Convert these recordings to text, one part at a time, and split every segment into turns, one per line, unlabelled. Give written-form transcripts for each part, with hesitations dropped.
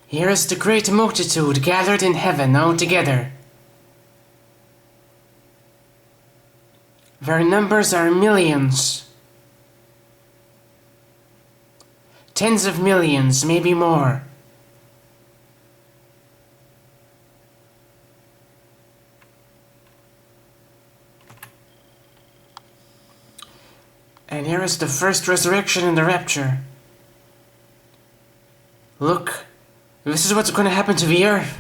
Here is the great multitude gathered in heaven all together. Their numbers are millions, tens of millions, maybe more. And here is the first resurrection and the rapture. Look, this is what's going to happen to the earth.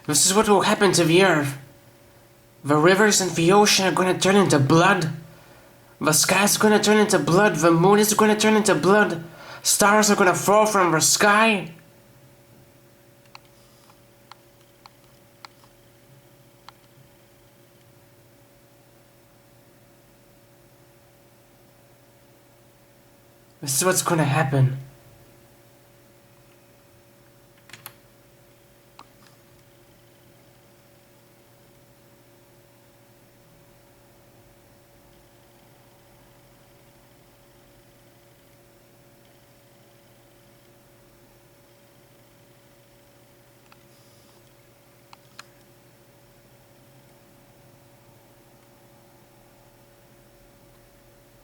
This is what will happen to the earth. The rivers and the ocean are going to turn into blood. The sky is going to turn into blood. The moon is going to turn into blood. Stars are going to fall from the sky. This is what's going to happen.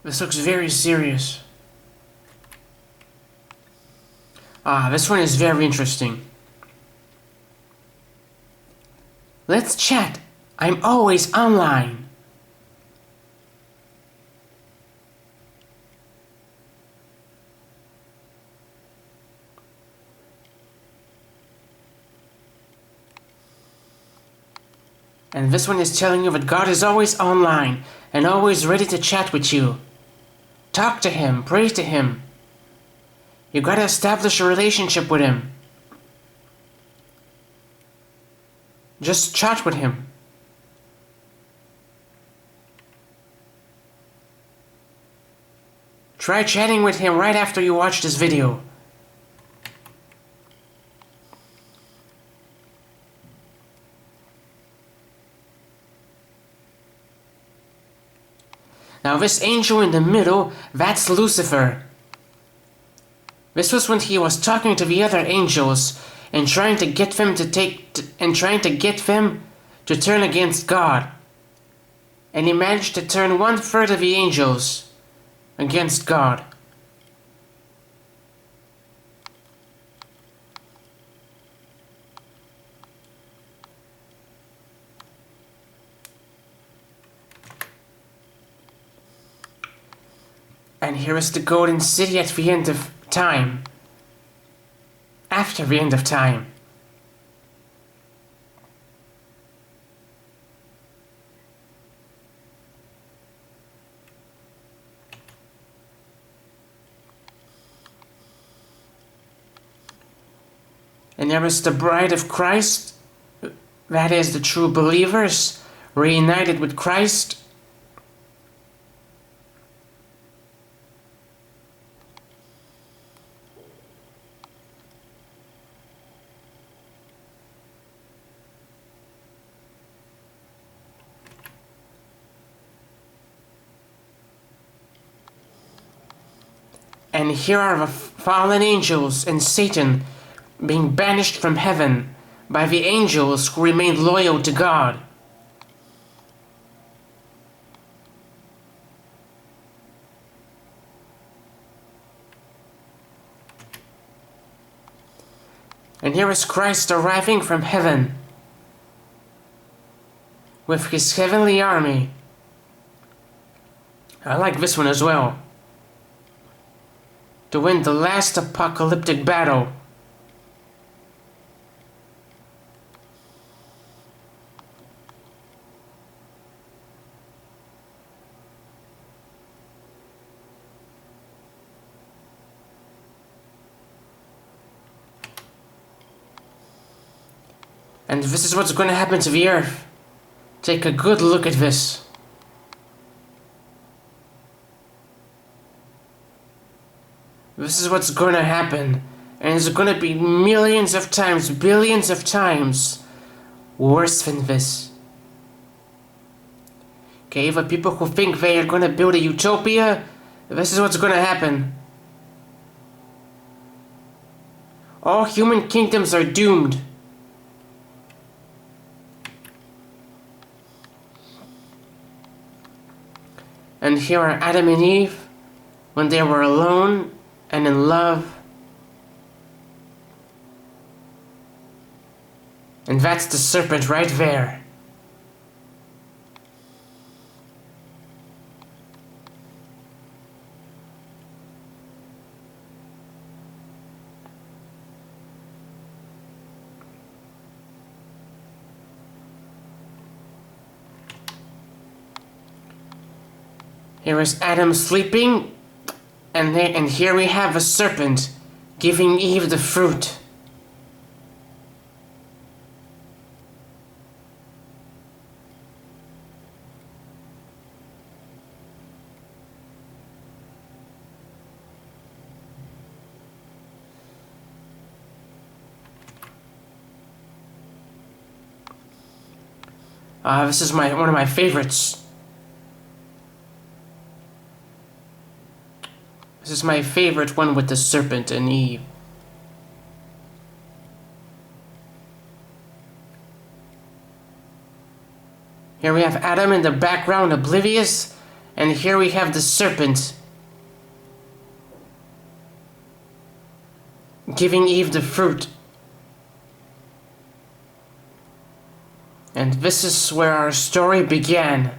This looks very serious. This one is very interesting. Let's chat. I'm always online. And this one is telling you that God is always online and always ready to chat with you. Talk to Him, pray to Him. You gotta establish a relationship with Him. Just chat with Him. Try chatting with Him right after you watch this video. Now this angel in the middle, that's Lucifer. This was when he was talking to the other angels and trying to get them to turn against God. And he managed to turn 1/3 of the angels against God. And here is the golden city at the end of time. After the end of time. And there is the bride of Christ, that is the true believers, reunited with Christ. And here are the fallen angels and Satan being banished from heaven by the angels who remained loyal to God. And here is Christ arriving from heaven with His heavenly army. I like this one as well. To win the last apocalyptic battle. And this is what's going to happen to the earth. Take a good look at this. This is what's gonna happen, and it's gonna be millions of times, billions of times worse than this. Okay, for people who think they are gonna build a utopia, this is what's gonna happen. All human kingdoms are doomed. And here are Adam and Eve when they were alone and in love. And that's the serpent right there. Here is Adam sleeping, and here we have a serpent giving Eve the fruit. This is one of my favorites. This is my favorite one with the serpent and Eve. Here we have Adam in the background, oblivious, and here we have the serpent giving Eve the fruit. And this is where our story began.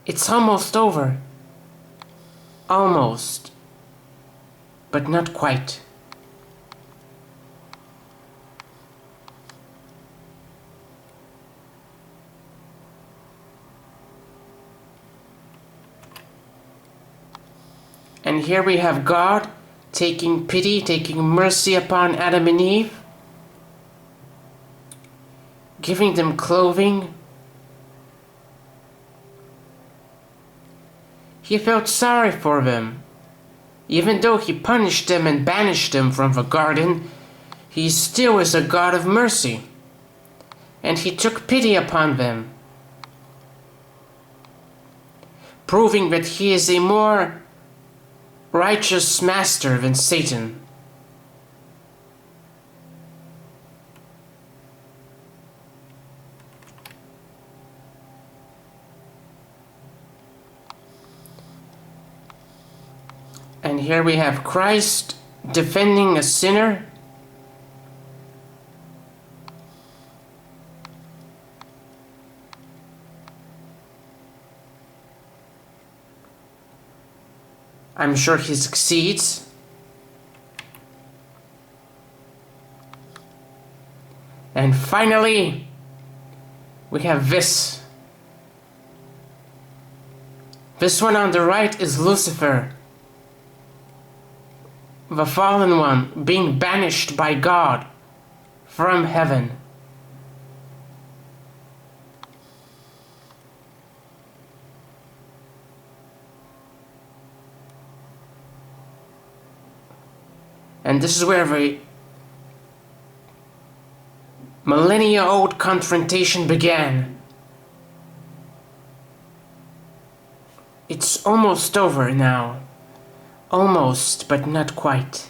It's almost over. Almost. But not quite. And here we have God taking pity, taking mercy upon Adam and Eve, giving them clothing. He felt sorry for them. Even though he punished them and banished them from the garden, he still is a God of mercy. And he took pity upon them, proving that he is a more righteous master than Satan. And here we have Christ defending a sinner. I'm sure he succeeds. And finally, we have this. This one on the right is Lucifer, the fallen one, being banished by God from heaven. And this is where the millennia-old confrontation began. It's almost over now. Almost, but not quite.